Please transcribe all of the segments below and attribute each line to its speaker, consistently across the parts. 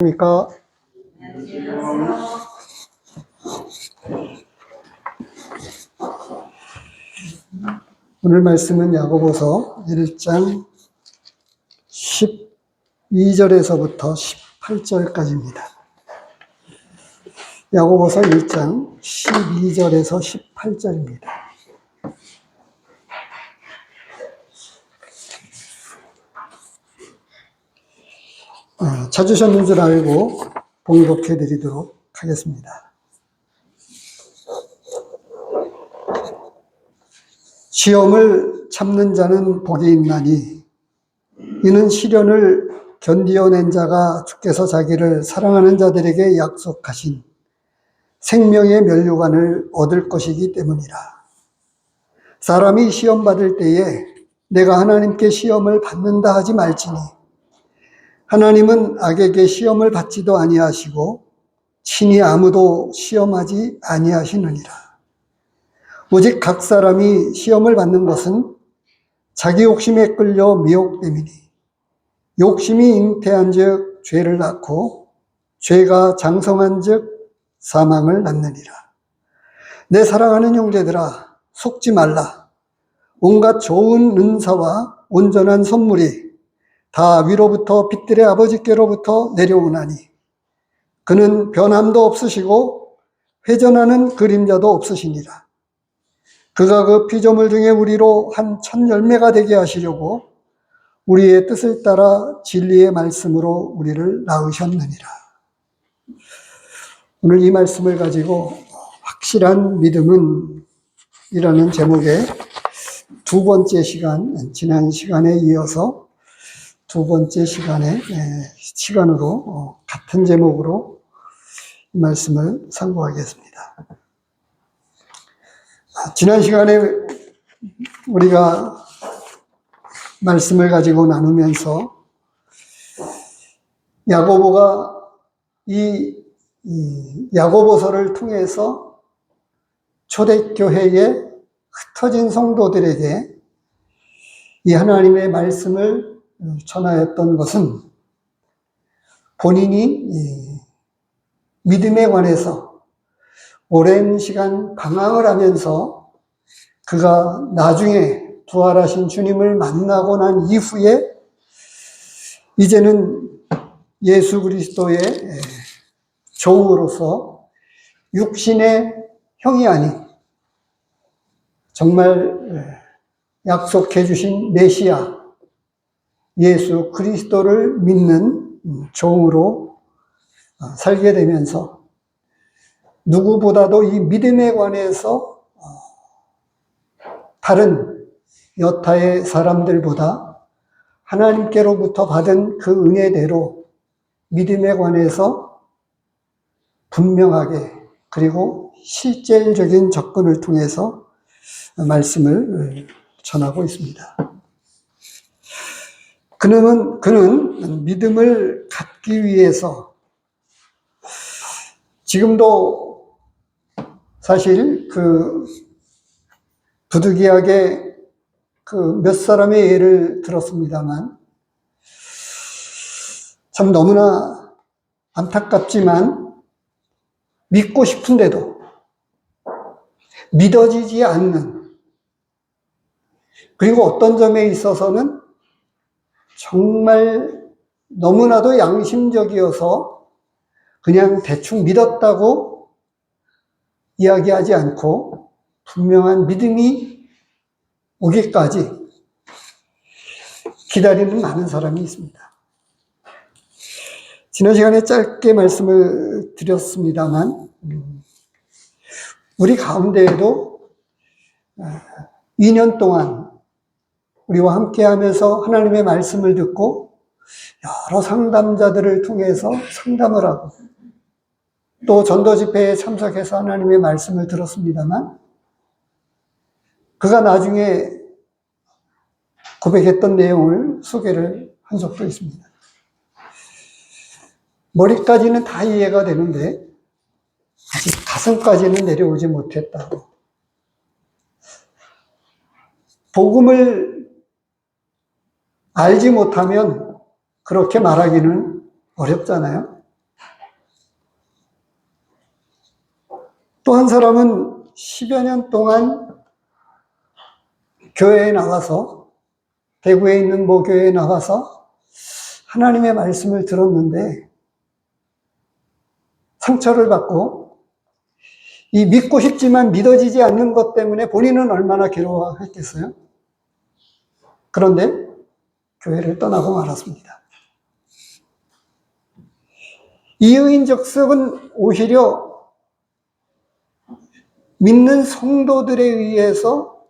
Speaker 1: 그러니까 오늘 말씀은 야고보서 1장 12절에서부터 18절까지입니다. 야고보서 1장 12절에서 18절입니다. 찾으셨는 줄 알고 봉독해 드리도록 하겠습니다. 시험을 참는 자는 복이 있나니 이는 시련을 견디어낸 자가 주께서 자기를 사랑하는 자들에게 약속하신 생명의 면류관을 얻을 것이기 때문이라. 사람이 시험 받을 때에 내가 하나님께 시험을 받는다 하지 말지니 하나님은 악에게 시험을 받지도 아니하시고 친히 아무도 시험하지 아니하시느니라. 오직 각 사람이 시험을 받는 것은 자기 욕심에 끌려 미혹됨이니 욕심이 잉태한 즉 죄를 낳고 죄가 장성한 즉 사망을 낳느니라. 내 사랑하는 형제들아, 속지 말라. 온갖 좋은 은사와 온전한 선물이 다 위로부터 빛들의 아버지께로부터 내려오나니 그는 변함도 없으시고 회전하는 그림자도 없으시니라. 그가 그 피조물 중에 우리로 한 첫 열매가 되게 하시려고 우리의 뜻을 따라 진리의 말씀으로 우리를 낳으셨느니라. 오늘 이 말씀을 가지고 확실한 믿음은 이라는 제목의 두 번째 시간, 지난 시간에 이어서 두 번째 시간으로 같은 제목으로 이 말씀을 상고하겠습니다. 지난 시간에 우리가 말씀을 가지고 나누면서 야고보가 이 야고보서를 통해서 초대교회에 흩어진 성도들에게 이 하나님의 말씀을 전하였던 것은 본인이 믿음에 관해서 오랜 시간 방황을 하면서 그가 나중에 부활하신 주님을 만나고 난 이후에 이제는 예수 그리스도의 종으로서 육신의 형이 아닌 정말 약속해 주신 메시아 예수 그리스도를 믿는 종으로 살게 되면서 누구보다도 이 믿음에 관해서 다른 여타의 사람들보다 하나님께로부터 받은 그 은혜대로 믿음에 관해서 분명하게 그리고 실질적인 접근을 통해서 말씀을 전하고 있습니다. 그는 믿음을 갖기 위해서 지금도 사실 부득이하게 몇 사람의 예를 들었습니다만 참 너무나 안타깝지만 믿고 싶은데도 믿어지지 않는, 그리고 어떤 점에 있어서는 정말 너무나도 양심적이어서 그냥 대충 믿었다고 이야기하지 않고 분명한 믿음이 오기까지 기다리는 많은 사람이 있습니다. 지난 시간에 짧게 말씀을 드렸습니다만 우리 가운데에도 2년 동안 우리와 함께 하면서 하나님의 말씀을 듣고 여러 상담자들을 통해서 상담을 하고 또 전도 집회에 참석해서 하나님의 말씀을 들었습니다만 그가 나중에 고백했던 내용을 소개를 한 적도 있습니다. 머리까지는 다 이해가 되는데 아직 가슴까지는 내려오지 못했다고. 복음을 알지 못하면 그렇게 말하기는 어렵잖아요. 또 한 사람은 10여 년 동안 교회에 나가서, 대구에 있는 모 교회에 나가서 하나님의 말씀을 들었는데 상처를 받고 이 믿고 싶지만 믿어지지 않는 것 때문에 본인은 얼마나 괴로워했겠어요? 그런데 교회를 떠나고 말았습니다. 이의인즉석은 오히려 믿는 성도들에 의해서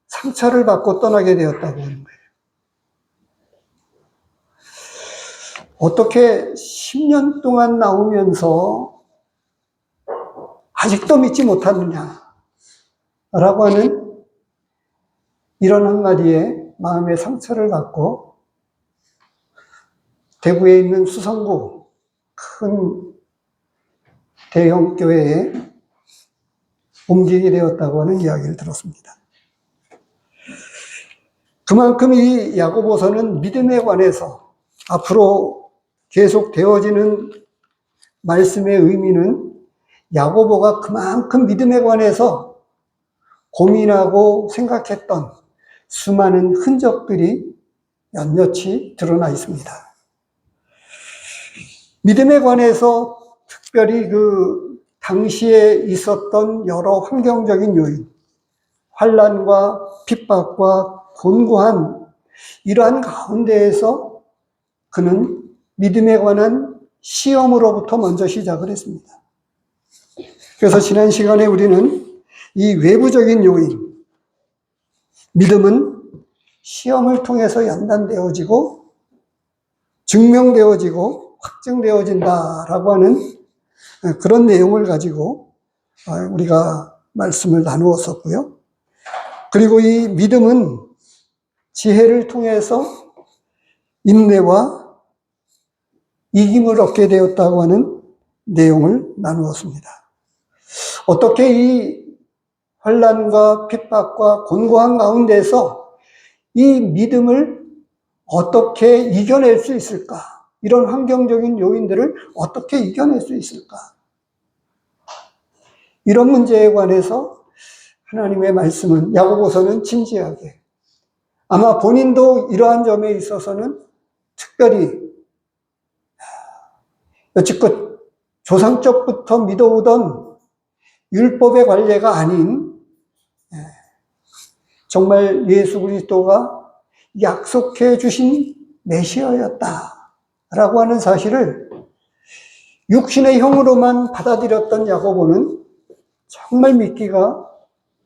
Speaker 1: 상처를 받고 떠나게 되었다고 하는 거예요. 어떻게 10년 동안 나오면서 아직도 믿지 못하느냐 라고 하는 이런 한마디에 마음의 상처를 받고 대구에 있는 수성구 큰 대형 교회에 옮기게 되었다고 하는 이야기를 들었습니다. 그만큼 이 야고보서는 믿음에 관해서 앞으로 계속 되어지는 말씀의 의미는 야고보가 그만큼 믿음에 관해서 고민하고 생각했던 수많은 흔적들이 낱낱이 드러나 있습니다. 믿음에 관해서 특별히 그 당시에 있었던 여러 환경적인 요인, 환난과 핍박과 곤고한 이러한 가운데에서 그는 믿음에 관한 시험으로부터 먼저 시작을 했습니다. 그래서 지난 시간에 우리는 이 외부적인 요인, 믿음은 시험을 통해서 연단되어지고 증명되어지고 확증되어진다라고 하는 그런 내용을 가지고 우리가 말씀을 나누었었고요. 그리고 이 믿음은 지혜를 통해서 인내와 이김을 얻게 되었다고 하는 내용을 나누었습니다. 어떻게 이 환난과 핍박과 곤고한 가운데서 이 믿음을 어떻게 이겨낼 수 있을까? 이런 환경적인 요인들을 어떻게 이겨낼 수 있을까? 이런 문제에 관해서 하나님의 말씀은, 야고보서는 진지하게, 아마 본인도 이러한 점에 있어서는 특별히 여지껏 조상적부터 믿어오던 율법의 관례가 아닌 정말 예수 그리스도가 약속해 주신 메시아였다라고 하는 사실을 육신의 형으로만 받아들였던 야고보는 정말 믿기가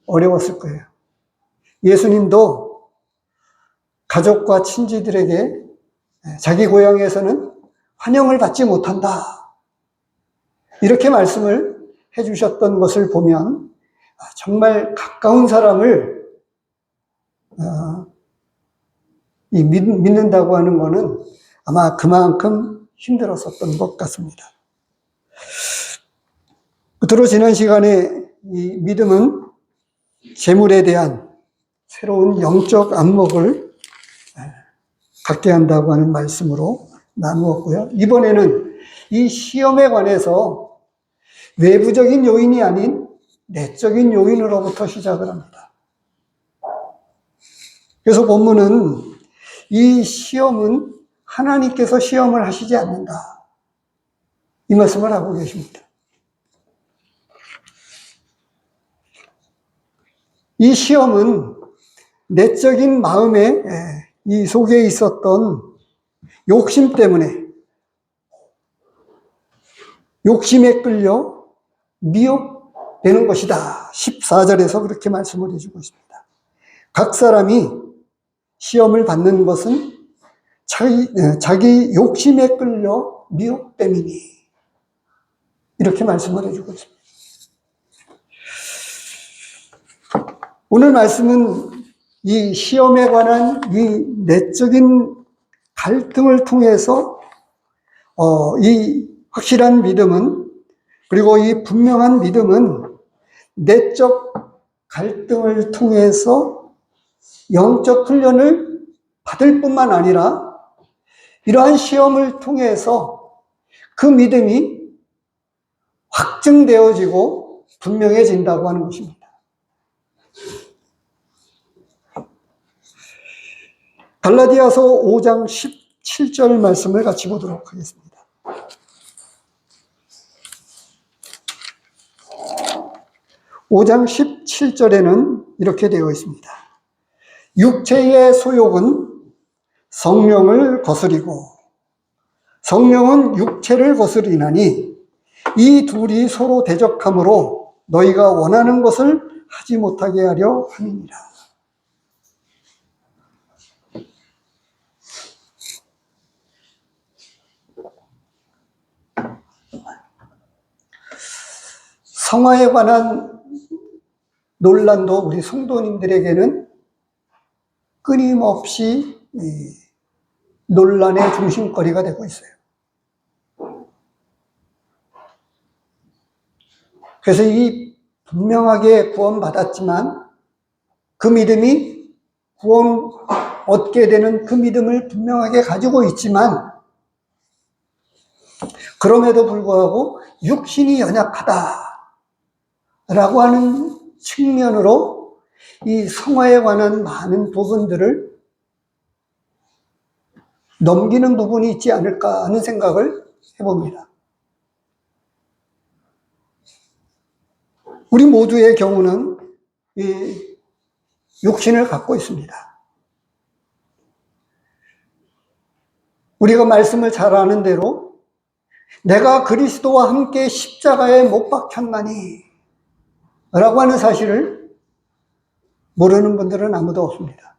Speaker 1: 어려웠을 거예요. 예수님도 가족과 친지들에게 자기 고향에서는 환영을 받지 못한다, 이렇게 말씀을 해주셨던 것을 보면 정말 가까운 사람을 믿는다고 하는 것은 아마 그만큼 힘들었었던 것 같습니다. 끝으로 지난 시간에 이 믿음은 재물에 대한 새로운 영적 안목을 갖게 한다고 하는 말씀으로 나누었고요. 이번에는 이 시험에 관해서 외부적인 요인이 아닌 내적인 요인으로부터 시작을 합니다. 그래서 본문은 이 시험은 하나님께서 시험을 하시지 않는다, 이 말씀을 하고 계십니다. 이 시험은 내적인 마음에 이 속에 있었던 욕심 때문에, 욕심에 끌려 미혹되는 것이다. 14절에서 그렇게 말씀을 해주고 있습니다. 각 사람이 시험을 받는 것은 자기 욕심에 끌려 미혹됨이니, 이렇게 말씀을 해주고 있습니다. 오늘 말씀은 이 시험에 관한 이 내적인 갈등을 통해서 이 확실한 믿음은, 그리고 이 분명한 믿음은 내적 갈등을 통해서 영적 훈련을 받을 뿐만 아니라 이러한 시험을 통해서 그 믿음이 확증되어지고 분명해진다고 하는 것입니다. 갈라디아서 5장 17절 말씀을 같이 보도록 하겠습니다. (5장 17절에는) 이렇게 되어 있습니다. 육체의 소욕은 성령을 거스리고 성령은 육체를 거스리나니 이 둘이 서로 대적함으로 너희가 원하는 것을 하지 못하게 하려 함이니라. 성화에 관한 논란도 우리 성도님들에게는 끊임없이 논란의 중심거리가 되고 있어요. 그래서 이 분명하게 구원받았지만 그 믿음이 구원 얻게 되는 그 믿음을 분명하게 가지고 있지만 그럼에도 불구하고 육신이 연약하다라고 하는 측면으로 이 성화에 관한 많은 부분들을 넘기는 부분이 있지 않을까 하는 생각을 해봅니다. 우리 모두의 경우는 이 육신을 갖고 있습니다. 우리가 말씀을 잘 아는 대로 내가 그리스도와 함께 십자가에 못 박혔나니 라고 하는 사실을 모르는 분들은 아무도 없습니다.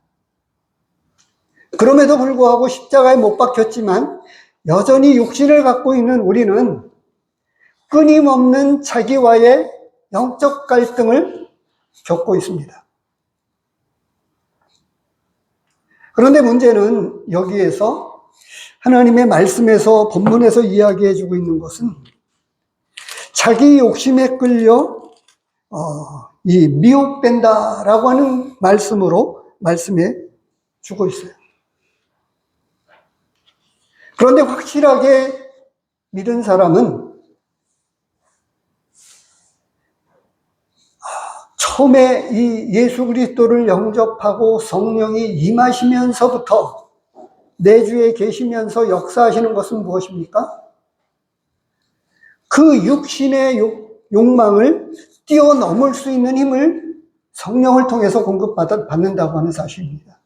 Speaker 1: 그럼에도 불구하고 십자가에 못 박혔지만 여전히 육신을 갖고 있는 우리는 끊임없는 자기와의 영적 갈등을 겪고 있습니다. 그런데 문제는 여기에서 하나님의 말씀에서 본문에서 이야기해 주고 있는 것은 자기 욕심에 끌려 이 미혹된다라고 하는 말씀으로 말씀해 주고 있어요. 그런데 확실하게 믿은 사람은 처음에 이 예수 그리스도를 영접하고 성령이 임하시면서부터 내주에 계시면서 역사하시는 것은 무엇입니까? 그 육신의 욕망을 뛰어넘을 수 있는 힘을 성령을 통해서 공급받는다고 하는 사실입니다.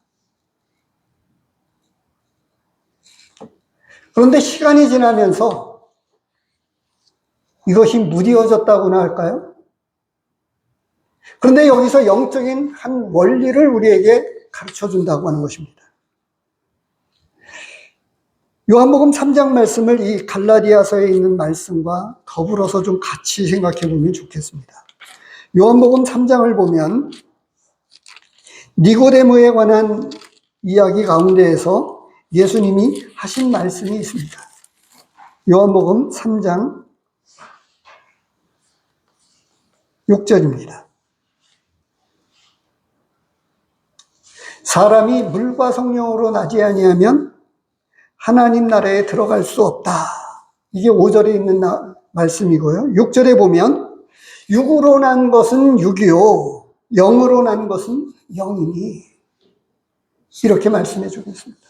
Speaker 1: 그런데 시간이 지나면서 이것이 무뎌졌다고나 할까요? 그런데 여기서 영적인 한 원리를 우리에게 가르쳐 준다고 하는 것입니다. 요한복음 3장 말씀을 이 갈라디아서에 있는 말씀과 더불어서 좀 같이 생각해 보면 좋겠습니다. 요한복음 3장을 보면 니고데모에 관한 이야기 가운데에서 예수님이 하신 말씀이 있습니다. 요한복음 3장 6절입니다. 사람이 물과 성령으로 나지 아니하면 하나님 나라에 들어갈 수 없다. 이게 5절에 있는 말씀이고요. 6절에 보면 육으로 난 것은 육이요 영으로 난 것은 영이니 이렇게 말씀해 주고 있습니다.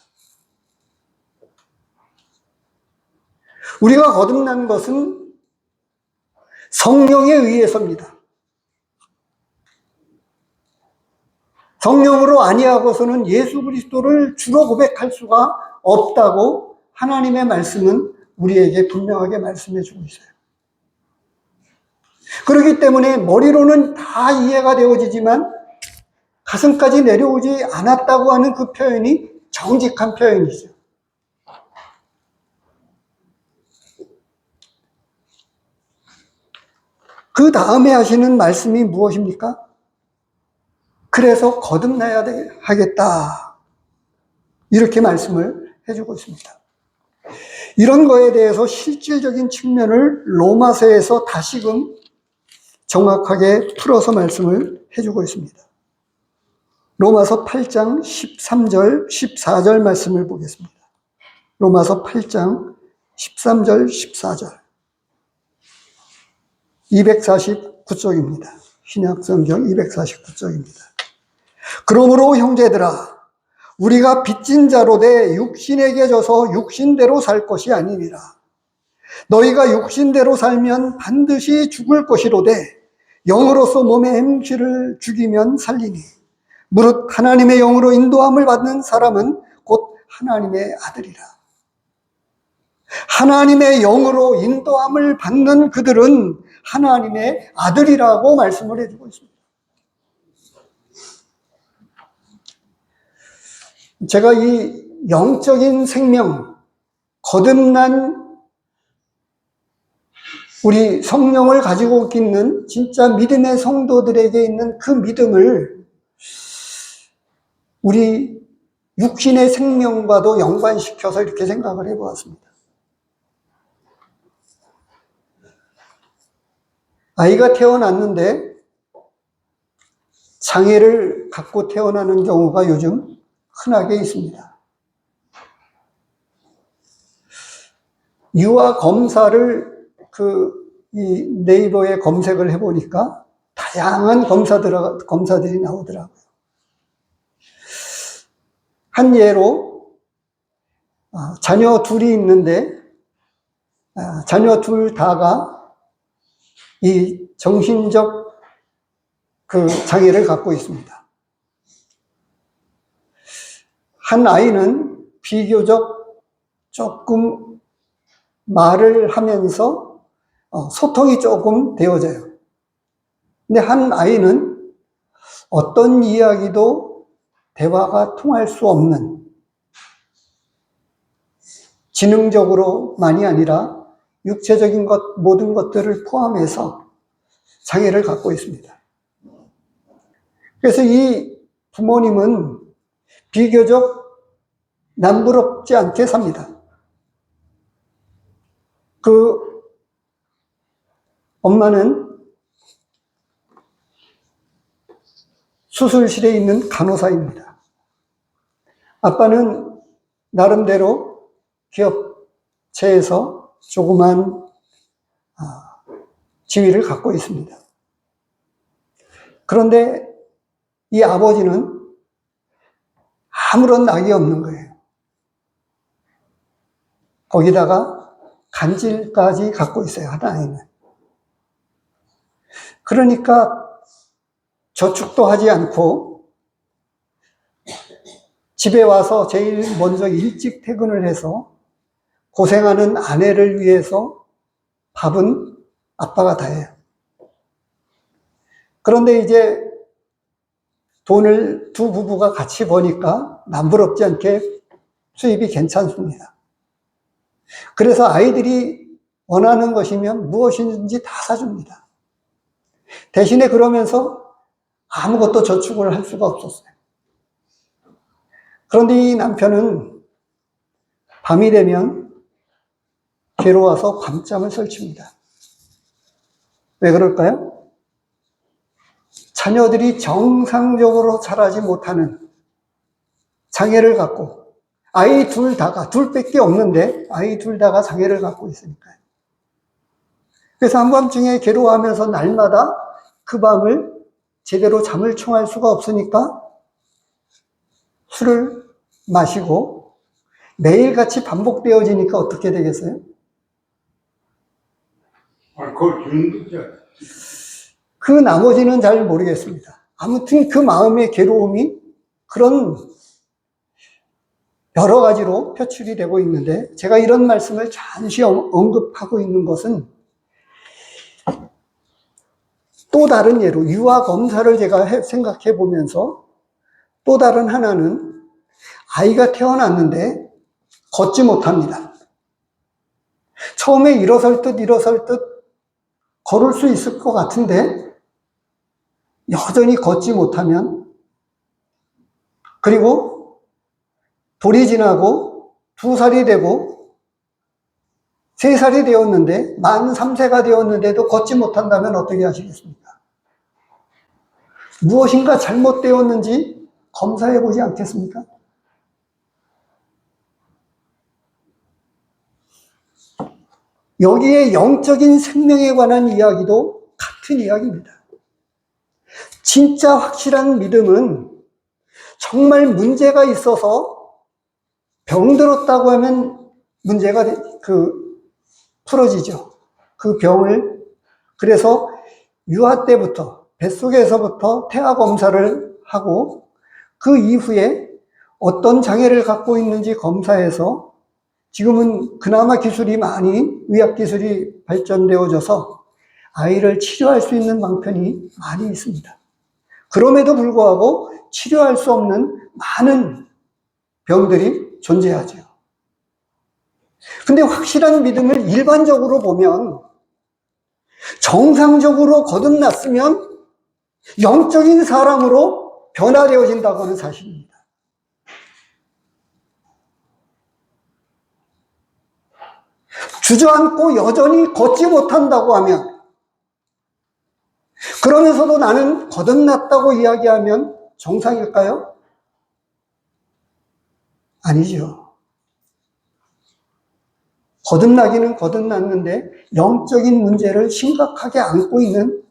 Speaker 1: 우리가 거듭난 것은 성령에 의해서입니다. 성령으로 아니하고서는 예수 그리스도를 주로 고백할 수가 없다고 하나님의 말씀은 우리에게 분명하게 말씀해 주고 있어요. 그렇기 때문에 머리로는 다 이해가 되어지지만 가슴까지 내려오지 않았다고 하는 그 표현이 정직한 표현이죠. 그 다음에 하시는 말씀이 무엇입니까? 그래서 거듭나야 하겠다. 이렇게 말씀을 해주고 있습니다. 이런 거에 대해서 실질적인 측면을 로마서에서 다시금 정확하게 풀어서 말씀을 해주고 있습니다. 로마서 8장 13절, 14절 말씀을 보겠습니다. 로마서 8장 13절, 14절. 249쪽입니다. 신약성경 249쪽입니다. 그러므로 형제들아, 우리가 빚진 자로 돼 육신에게 져서 육신대로 살 것이 아니니라. 너희가 육신대로 살면 반드시 죽을 것이로되 영으로서 몸의 행실을 죽이면 살리니 무릇 하나님의 영으로 인도함을 받는 사람은 곧 하나님의 아들이라. 하나님의 영으로 인도함을 받는 그들은 하나님의 아들이라고 말씀을 해주고 있습니다. 제가 이 영적인 생명, 거듭난 우리 성령을 가지고 있는 진짜 믿음의 성도들에게 있는 그 믿음을 우리 육신의 생명과도 연관시켜서 이렇게 생각을 해보았습니다. 아이가 태어났는데 장애를 갖고 태어나는 경우가 요즘 흔하게 있습니다. 유아 검사를 이 네이버에 검색을 해보니까 다양한 검사들이 나오더라고요. 한 예로 자녀 둘이 있는데 자녀 둘 다가 이 정신적 장애를 갖고 있습니다. 한 아이는 비교적 조금 말을 하면서 소통이 조금 되어져요. 근데 한 아이는 어떤 이야기도 대화가 통할 수 없는, 지능적으로만이 아니라 육체적인 것, 모든 것들을 포함해서 장애를 갖고 있습니다. 그래서 이 부모님은 비교적 남부럽지 않게 삽니다. 엄마는 수술실에 있는 간호사입니다. 아빠는 나름대로 기업체에서 조그만 지위를 갖고 있습니다. 그런데 이 아버지는 아무런 낙이 없는 거예요. 거기다가 간질까지 갖고 있어요, 하나에는. 그러니까 저축도 하지 않고 집에 와서 제일 먼저 일찍 퇴근을 해서 고생하는 아내를 위해서 밥은 아빠가 다 해요. 그런데 이제 돈을 두 부부가 같이 버니까 남부럽지 않게 수입이 괜찮습니다. 그래서 아이들이 원하는 것이면 무엇이든지 다 사줍니다. 대신에 그러면서 아무것도 저축을 할 수가 없었어요. 그런데 이 남편은 밤이 되면 괴로워서 밤잠을 설칩니다. 왜 그럴까요? 자녀들이 정상적으로 자라지 못하는 장애를 갖고, 아이 둘밖에 없는데 아이 둘 다가 장애를 갖고 있으니까요. 그래서 한밤중에 괴로워하면서 날마다 그 밤을 제대로 잠을 청할 수가 없으니까 술을 마시고 매일같이 반복되어지니까 어떻게 되겠어요? 그 나머지는 잘 모르겠습니다. 아무튼 그 마음의 괴로움이 그런 여러 가지로 표출이 되고 있는데, 제가 이런 말씀을 잠시 언급하고 있는 것은 또 다른 예로 유아 검사를 제가 생각해 보면서 또 다른 하나는 아이가 태어났는데 걷지 못합니다. 처음에 일어설 듯 걸을 수 있을 것 같은데 여전히 걷지 못하면, 그리고 돌이 지나고 2살이 되고 3살이 되었는데 만 3세가 되었는데도 걷지 못한다면 어떻게 하시겠습니까? 무엇인가 잘못되었는지 검사해 보지 않겠습니까? 여기에 영적인 생명에 관한 이야기도 같은 이야기입니다. 진짜 확실한 믿음은 정말 문제가 있어서 병들었다고 하면 문제가 풀어지죠. 그 병을, 그래서 유아 때부터 뱃속에서부터 태아 검사를 하고 그 이후에 어떤 장애를 갖고 있는지 검사해서 지금은 그나마 기술이 많이, 의학 기술이 발전되어져서 아이를 치료할 수 있는 방편이 많이 있습니다. 그럼에도 불구하고 치료할 수 없는 많은 병들이 존재하죠. 근데 확실한 믿음을 일반적으로 보면 정상적으로 거듭났으면 영적인 사람으로 변화되어진다고 하는 사실입니다. 주저앉고 여전히 걷지 못한다고 하면, 그러면서도 나는 거듭났다고 이야기하면 정상일까요? 아니죠. 거듭나기는 거듭났는데 영적인 문제를 심각하게 안고 있는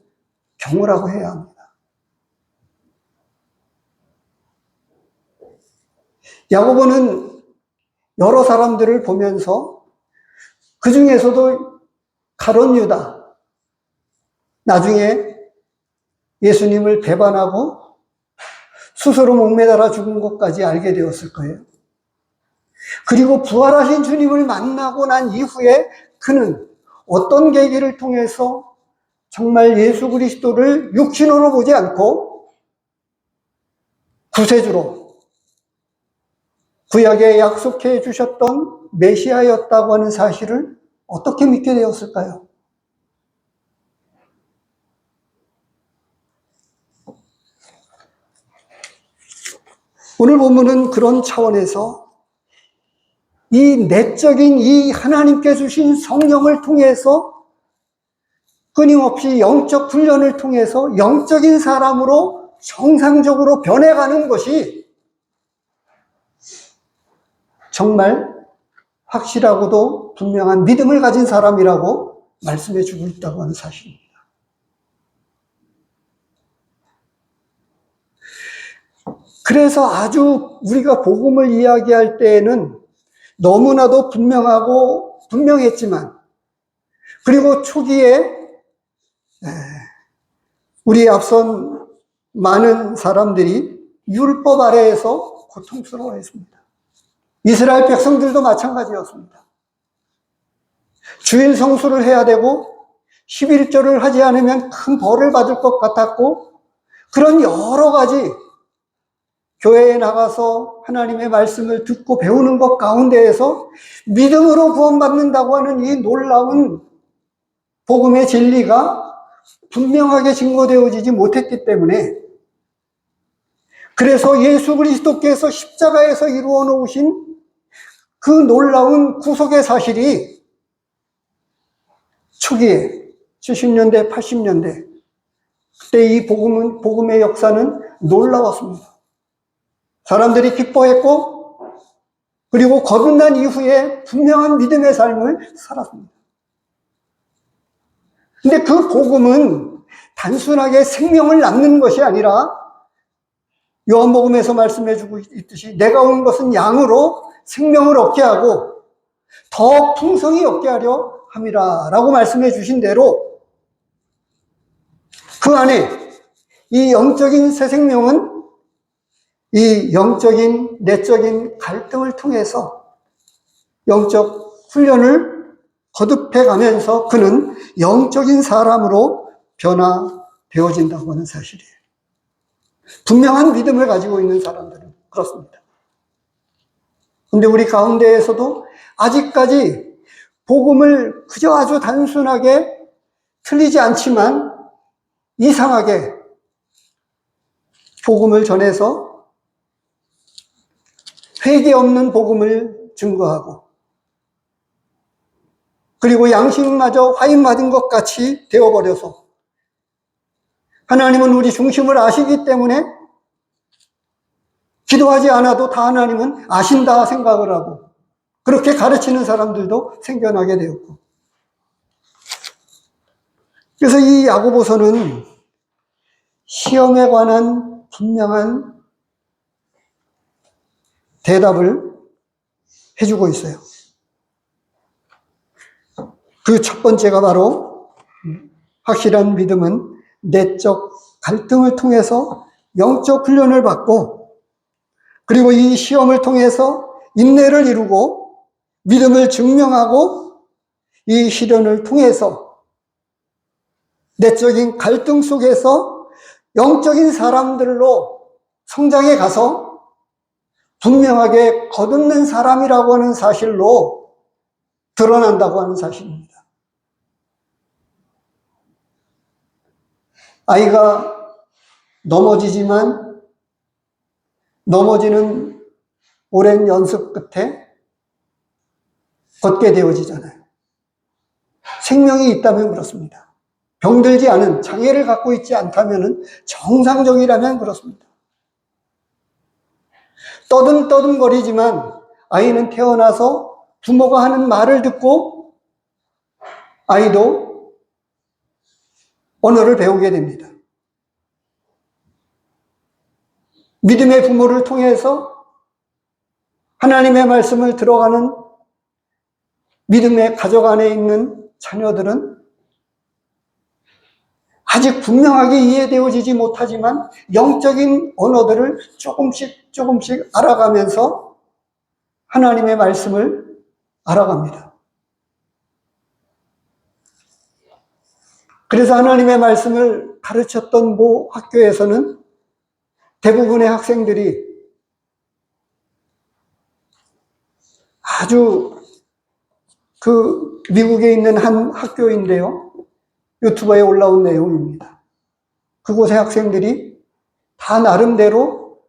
Speaker 1: 경우라고 해야 합니다. 야고보는 여러 사람들을 보면서 그 중에서도 가룟 유다, 나중에 예수님을 배반하고 스스로 목매달아 죽은 것까지 알게 되었을 거예요. 그리고 부활하신 주님을 만나고 난 이후에 그는 어떤 계기를 통해서 정말 예수 그리스도를 육신으로 보지 않고 구세주로, 구약에 약속해 주셨던 메시아였다고 하는 사실을 어떻게 믿게 되었을까요? 오늘 본문은 그런 차원에서 이 내적인 이 하나님께 주신 성령을 통해서 끊임없이 영적 훈련을 통해서 영적인 사람으로 정상적으로 변해가는 것이 정말 확실하고도 분명한 믿음을 가진 사람이라고 말씀해 주고 있다고 하는 사실입니다. 그래서 아주 우리가 복음을 이야기할 때에는 너무나도 분명했지만, 그리고 초기에 우리 앞선 많은 사람들이 율법 아래에서 고통스러워했습니다. 이스라엘 백성들도 마찬가지였습니다. 주일 성수를 해야 되고 11조를 하지 않으면 큰 벌을 받을 것 같았고, 그런 여러 가지 교회에 나가서 하나님의 말씀을 듣고 배우는 것 가운데에서 믿음으로 구원받는다고 하는 이 놀라운 복음의 진리가 분명하게 증거되어지지 못했기 때문에, 그래서 예수 그리스도께서 십자가에서 이루어 놓으신 그 놀라운 구속의 사실이 초기에 70년대, 80년대 그때 이 복음의 역사는 놀라웠습니다. 사람들이 기뻐했고, 그리고 거듭난 이후에 분명한 믿음의 삶을 살았습니다. 근데 그 복음은 단순하게 생명을 낳는 것이 아니라 요한복음에서 말씀해주고 있듯이 내가 온 것은 양으로 생명을 얻게 하고 더 풍성히 얻게 하려 함이라 라고 말씀해 주신 대로, 그 안에 이 영적인 새 생명은 이 영적인 내적인 갈등을 통해서 영적 훈련을 거듭해 가면서 그는 영적인 사람으로 변화되어진다고 하는 사실이에요. 분명한 믿음을 가지고 있는 사람들은 그렇습니다. 그런데 우리 가운데에서도 아직까지 복음을 그저 아주 단순하게 틀리지 않지만 이상하게 복음을 전해서 회개 없는 복음을 증거하고, 그리고 양식마저 화인 맞은 것 같이 되어버려서 하나님은 우리 중심을 아시기 때문에 기도하지 않아도 다 하나님은 아신다 생각을 하고 그렇게 가르치는 사람들도 생겨나게 되었고, 그래서 이 야고보서는 시험에 관한 분명한 대답을 해주고 있어요. 그 첫 번째가 바로 확실한 믿음은 내적 갈등을 통해서 영적 훈련을 받고, 그리고 이 시험을 통해서 인내를 이루고 믿음을 증명하고, 이 시련을 통해서 내적인 갈등 속에서 영적인 사람들로 성장해 가서 분명하게 거듭난 사람이라고 하는 사실로 드러난다고 하는 사실입니다. 아이가 넘어지지만 넘어지는 오랜 연습 끝에 걷게 되어지잖아요. 생명이 있다면 그렇습니다. 병들지 않은, 장애를 갖고 있지 않다면, 정상적이라면 그렇습니다. 떠듬떠듬거리지만 아이는 태어나서 부모가 하는 말을 듣고 아이도 언어를 배우게 됩니다. 믿음의 부모를 통해서 하나님의 말씀을 들어가는 믿음의 가족 안에 있는 자녀들은 아직 분명하게 이해되어지지 못하지만 영적인 언어들을 조금씩 알아가면서 하나님의 말씀을 알아갑니다. 그래서 하나님의 말씀을 가르쳤던 모 학교에서는 대부분의 학생들이 아주 미국에 있는 한 학교인데요. 유튜브에 올라온 내용입니다. 그곳의 학생들이 다 나름대로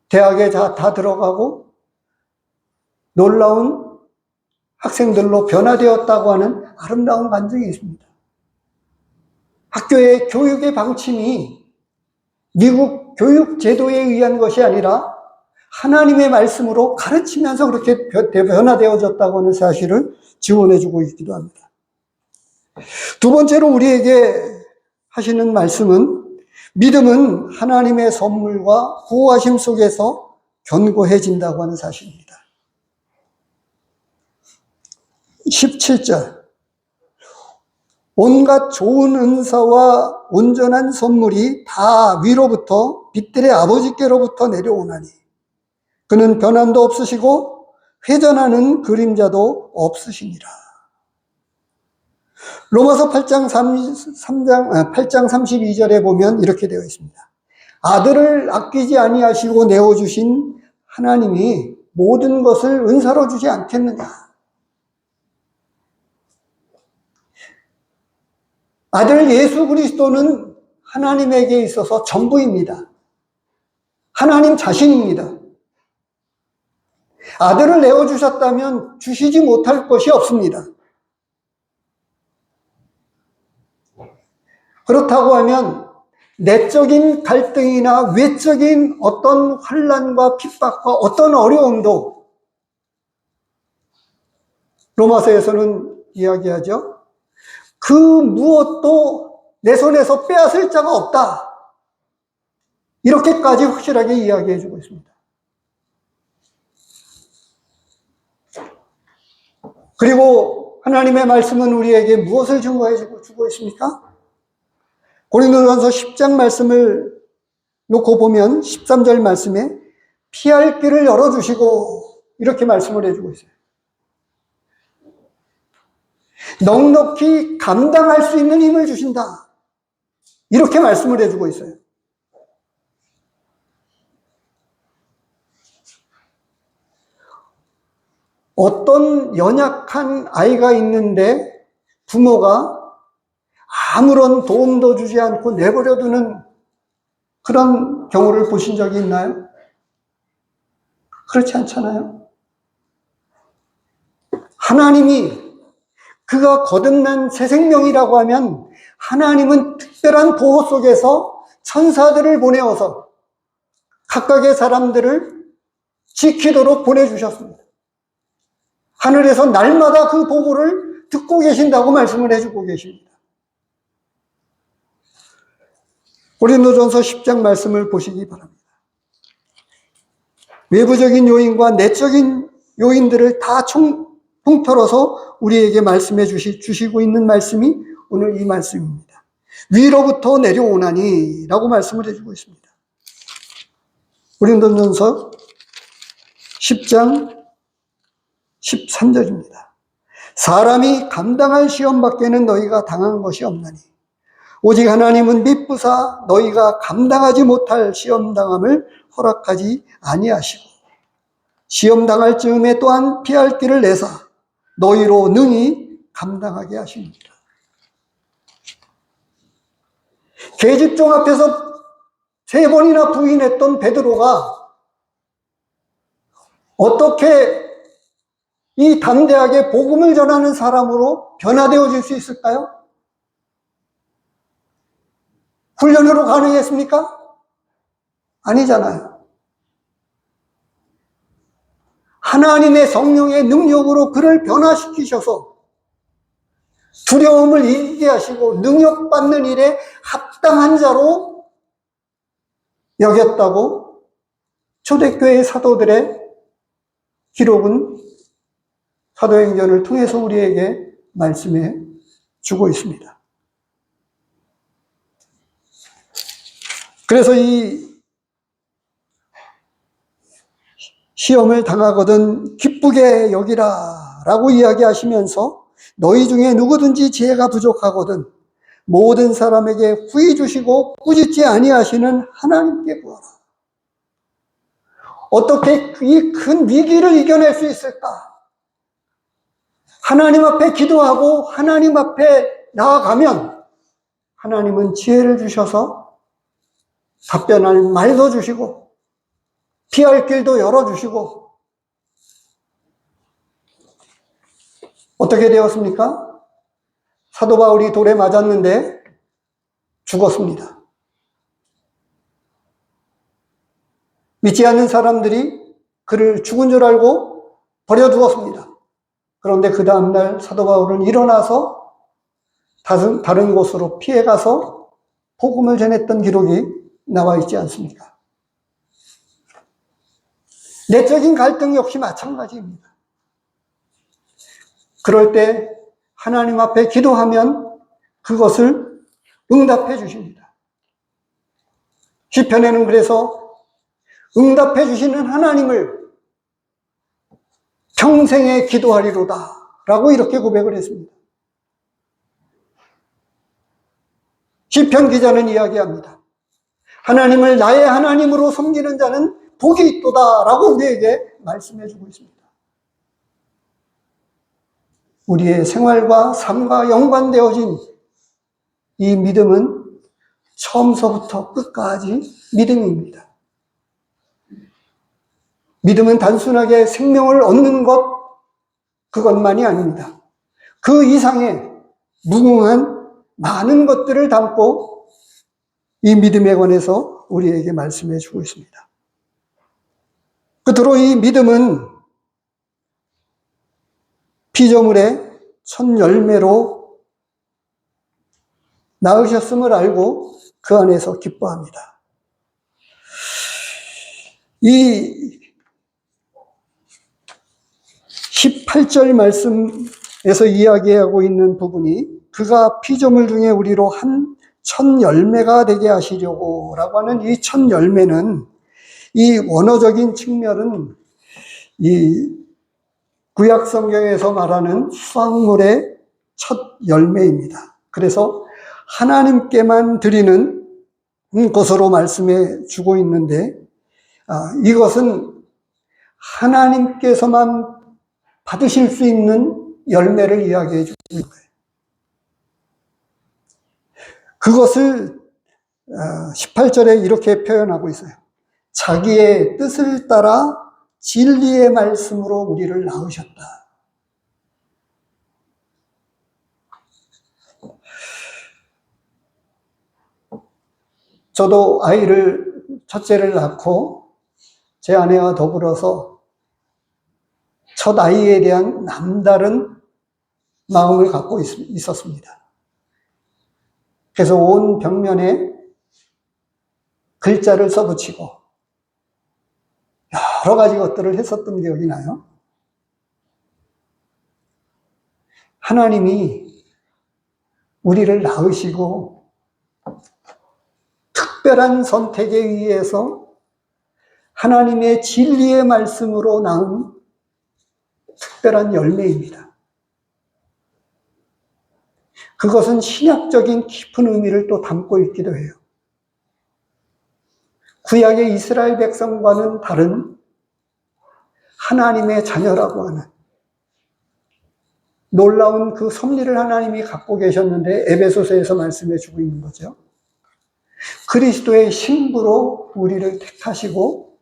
Speaker 1: 대학에 다 들어가고 놀라운 학생들로 변화되었다고 하는 아름다운 간증이 있습니다. 학교의 교육의 방침이 미국 교육 제도에 의한 것이 아니라 하나님의 말씀으로 가르치면서 그렇게 변화되어졌다고 하는 사실을 증언해주고 있기도 합니다. 두 번째로 우리에게 하시는 말씀은 믿음은 하나님의 선물과 구하심 속에서 견고해진다고 하는 사실입니다. 17절, 온갖 좋은 은사와 온전한 선물이 다 위로부터 빛들의 아버지께로부터 내려오나니 그는 변함도 없으시고 회전하는 그림자도 없으시니라. 로마서 8장 32절에 보면 이렇게 되어 있습니다. 아들을 아끼지 아니하시고 내어주신 하나님이 모든 것을 은사로 주지 않겠느냐. 아들 예수 그리스도는 하나님에게 있어서 전부입니다. 하나님 자신입니다. 아들을 내어주셨다면 주시지 못할 것이 없습니다. 그렇다고 하면 내적인 갈등이나 외적인 어떤 환난과 핍박과 어떤 어려움도 로마서에서는 이야기하죠. 그 무엇도 내 손에서 빼앗을 자가 없다. 이렇게까지 확실하게 이야기해 주고 있습니다. 그리고 하나님의 말씀은 우리에게 무엇을 증거해 주고 있습니까? 고린도전서 10장 말씀을 놓고 보면 13절 말씀에 피할 길을 열어주시고 이렇게 말씀을 해주고 있어요. 넉넉히 감당할 수 있는 힘을 주신다. 이렇게 말씀을 해주고 있어요. 어떤 연약한 아이가 있는데 부모가 아무런 도움도 주지 않고 내버려두는 그런 경우를 보신 적이 있나요? 그렇지 않잖아요. 하나님이 그가 거듭난 새 생명이라고 하면 하나님은 특별한 보호 속에서 천사들을 보내어서 각각의 사람들을 지키도록 보내주셨습니다. 하늘에서 날마다 그 보고를 듣고 계신다고 말씀을 해주고 계십니다. 고린도전서 10장 말씀을 보시기 바랍니다. 외부적인 요인과 내적인 요인들을 다 통틀어서 우리에게 말씀해 주시고 있는 말씀이 오늘 이 말씀입니다. 위로부터 내려오나니 라고 말씀을 해주고 있습니다. 고린도전서 10장 13절입니다. 사람이 감당할 시험 밖에는 너희가 당한 것이 없나니 오직 하나님은 미쁘사 너희가 감당하지 못할 시험 당함을 허락하지 아니하시고 시험 당할 즈음에 또한 피할 길을 내사 너희로 능히 감당하게 하십니다. 계집종 앞에서 3번이나 부인했던 베드로가 어떻게 이 담대하게 복음을 전하는 사람으로 변화되어질 수 있을까요? 훈련으로 가능했습니까? 아니잖아요. 하나님의 성령의 능력으로 그를 변화시키셔서 두려움을 이기게 하시고 능력받는 일에 합당한 자로 여겼다고 초대교회 사도들의 기록은 사도행전을 통해서 우리에게 말씀해 주고 있습니다. 그래서 이 시험을 당하거든 기쁘게 여기라 라고 이야기하시면서 너희 중에 누구든지 지혜가 부족하거든 모든 사람에게 후히 주시고 꾸짖지 아니하시는 하나님께 구하라. 어떻게 이 큰 위기를 이겨낼 수 있을까? 하나님 앞에 기도하고 하나님 앞에 나아가면 하나님은 지혜를 주셔서 답변할 말도 주시고 피할 길도 열어주시고 어떻게 되었습니까? 사도 바울이 돌에 맞았는데 죽었습니다. 믿지 않는 사람들이 그를 죽은 줄 알고 버려두었습니다. 그런데 그 다음날 사도 바울은 일어나서 다른 곳으로 피해가서 복음을 전했던 기록이 나와 있지 않습니까? 내적인 갈등 역시 마찬가지입니다. 그럴 때 하나님 앞에 기도하면 그것을 응답해 주십니다. 시편에는 그래서 응답해 주시는 하나님을 평생에 기도하리로다 라고 이렇게 고백을 했습니다. 시편 기자는 이야기합니다. 하나님을 나의 하나님으로 섬기는 자는 복이 있도다 라고 우리에게 말씀해 주고 있습니다. 우리의 생활과 삶과 연관되어진 이 믿음은 처음서부터 끝까지 믿음입니다. 믿음은 단순하게 생명을 얻는 것, 그것만이 아닙니다. 그 이상의 무궁한 많은 것들을 담고 이 믿음에 관해서 우리에게 말씀해 주고 있습니다. 끝으로 이 믿음은 피조물의 첫 열매로 낳으셨음을 알고 그 안에서 기뻐합니다. 이 18절 말씀에서 이야기하고 있는 부분이 그가 피조물 중에 우리로 한 첫 열매가 되게 하시려고 라고 하는 이 첫 열매는 이 원어적인 측면은 이 구약 성경에서 말하는 수확물의 첫 열매입니다. 그래서 하나님께만 드리는 것으로 말씀해 주고 있는데 이것은 하나님께서만 받으실 수 있는 열매를 이야기해 주고 있는 거예요. 그것을 18절에 이렇게 표현하고 있어요. 자기의 뜻을 따라 진리의 말씀으로 우리를 낳으셨다. 저도 첫째를 낳고 제 아내와 더불어서 첫 아이에 대한 남다른 마음을 갖고 있었습니다. 그래서 온 벽면에 글자를 써붙이고 여러 가지 것들을 했었던 기억이 나요. 하나님이 우리를 낳으시고 특별한 선택에 의해서 하나님의 진리의 말씀으로 낳은 특별한 열매입니다. 그것은 신약적인 깊은 의미를 또 담고 있기도 해요. 구약의 이스라엘 백성과는 다른 하나님의 자녀라고 하는 놀라운 그 섭리를 하나님이 갖고 계셨는데 에베소서에서 말씀해 주고 있는 거죠. 그리스도의 신부로 우리를 택하시고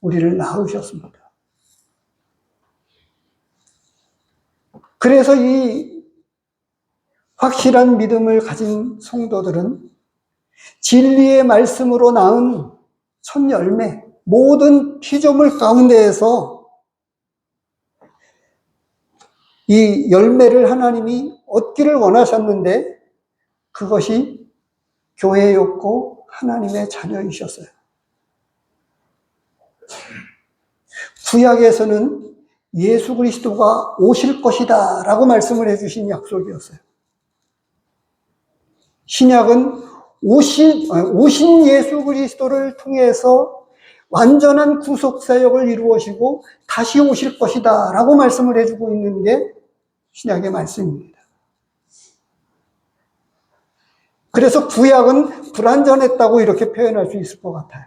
Speaker 1: 우리를 낳으셨습니다. 그래서 이 확실한 믿음을 가진 성도들은 진리의 말씀으로 낳은 첫 열매, 모든 피조물 가운데에서 이 열매를 하나님이 얻기를 원하셨는데 그것이 교회였고 하나님의 자녀이셨어요. 구약에서는 예수 그리스도가 오실 것이다 라고 말씀을 해주신 약속이었어요. 신약은 오신 예수 그리스도를 통해서 완전한 구속사역을 이루어지고 다시 오실 것이다 라고 말씀을 해주고 있는 게 신약의 말씀입니다. 그래서 구약은 불완전했다고 이렇게 표현할 수 있을 것 같아요.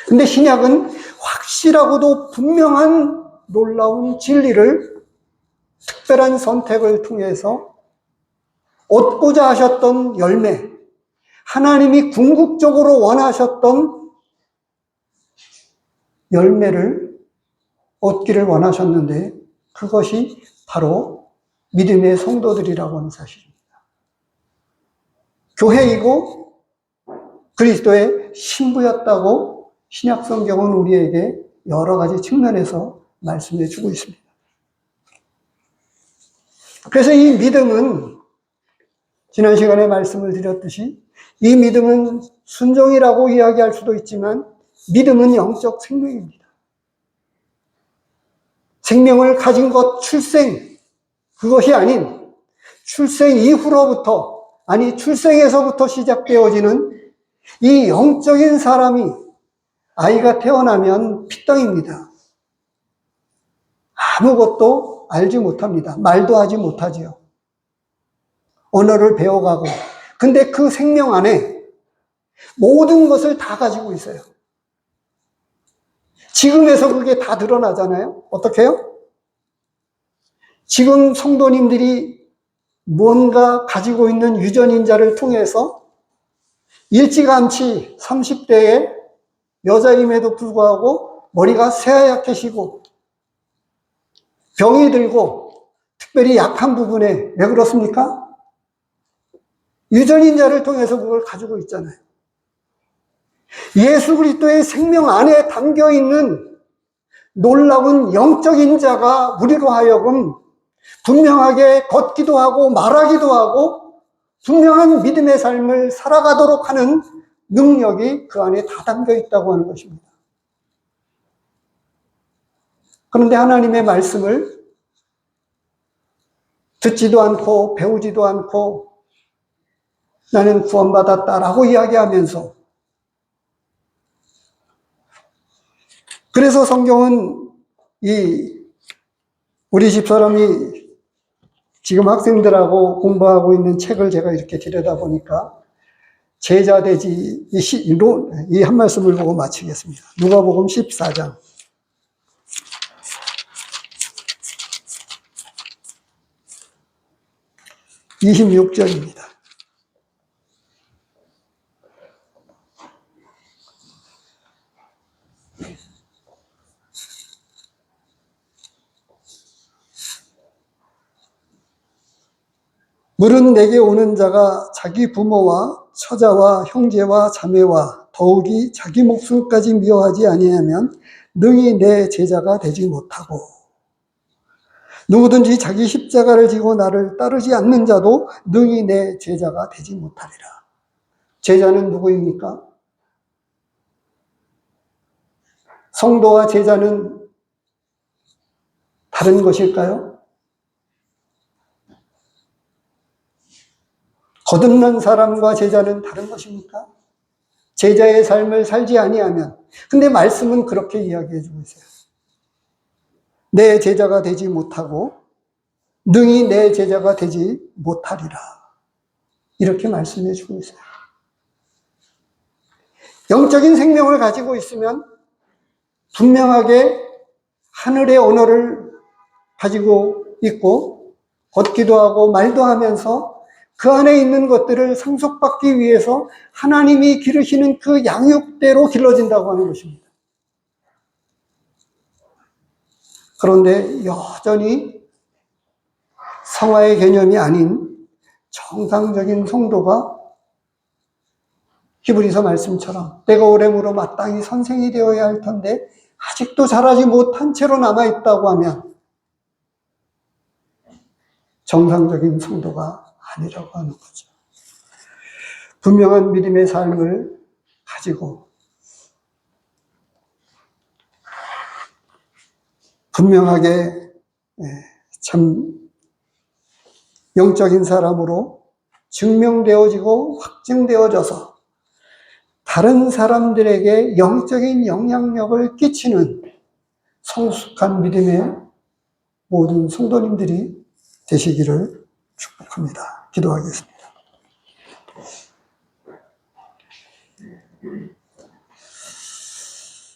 Speaker 1: 근데 신약은 확실하고도 분명한 놀라운 진리를 특별한 선택을 통해서 얻고자 하셨던 열매, 하나님이 궁극적으로 원하셨던 열매를 얻기를 원하셨는데 그것이 바로 믿음의 성도들이라고 하는 사실입니다. 교회이고 그리스도의 신부였다고 신약 성경은 우리에게 여러 가지 측면에서 말씀해 주고 있습니다. 그래서 이 믿음은 지난 시간에 말씀을 드렸듯이 이 믿음은 순종이라고 이야기할 수도 있지만 믿음은 영적 생명입니다. 생명을 가진 것 출생, 그것이 아닌 출생 이후로부터, 아니 출생에서부터 시작되어지는 이 영적인 사람이 아이가 태어나면 피덩입니다. 아무것도 알지 못합니다. 말도 하지 못하지요. 언어를 배워가고. 근데 그 생명 안에 모든 것을 다 가지고 있어요. 지금에서 그게 다 드러나잖아요. 어떻게 해요? 지금 성도님들이 뭔가 가지고 있는 유전인자를 통해서 일찌감치 30대에 여자임에도 불구하고 머리가 새하얗게 시고 병이 들고 특별히 약한 부분에 왜 그렇습니까? 유전인자를 통해서 그걸 가지고 있잖아요. 예수 그리스도의 생명 안에 담겨있는 놀라운 영적인 자가 우리로 하여금 분명하게 걷기도 하고 말하기도 하고 분명한 믿음의 삶을 살아가도록 하는 능력이 그 안에 다 담겨 있다고 하는 것입니다. 그런데 하나님의 말씀을 듣지도 않고 배우지도 않고 나는 구원받았다라고 이야기하면서 그래서 성경은 우리 집사람이 지금 학생들하고 공부하고 있는 책을 제가 이렇게 들여다보니까 제자되지 이 한 말씀을 보고 마치겠습니다. 누가복음 14장 26절입니다. 물은 내게 오는 자가 자기 부모와 처자와 형제와 자매와 더욱이 자기 목숨까지 미워하지 아니하면 능히 내 제자가 되지 못하고 누구든지 자기 십자가를 지고 나를 따르지 않는 자도 능히 내 제자가 되지 못하리라. 제자는 누구입니까? 성도와 제자는 다른 것일까요? 거듭난 사람과 제자는 다른 것입니까? 제자의 삶을 살지 아니하면. 근데 말씀은 그렇게 이야기해 주고 있어요. 내 제자가 되지 못하고 능히 내 제자가 되지 못하리라. 이렇게 말씀해 주고 있어요. 영적인 생명을 가지고 있으면 분명하게 하늘의 언어를 가지고 있고 걷기도 하고 말도 하면서 그 안에 있는 것들을 상속받기 위해서 하나님이 기르시는 그 양육대로 길러진다고 하는 것입니다. 그런데 여전히 성화의 개념이 아닌 정상적인 성도가 히브리서 말씀처럼 때가 오래므로 마땅히 선생이 되어야 할 텐데 아직도 자라지 못한 채로 남아있다고 하면 정상적인 성도가 아니라고 하는 거죠. 분명한 믿음의 삶을 가지고 분명하게 참 영적인 사람으로 증명되어지고 확증되어져서 다른 사람들에게 영적인 영향력을 끼치는 성숙한 믿음의 모든 성도님들이 되시기를 축복합니다. 기도하겠습니다.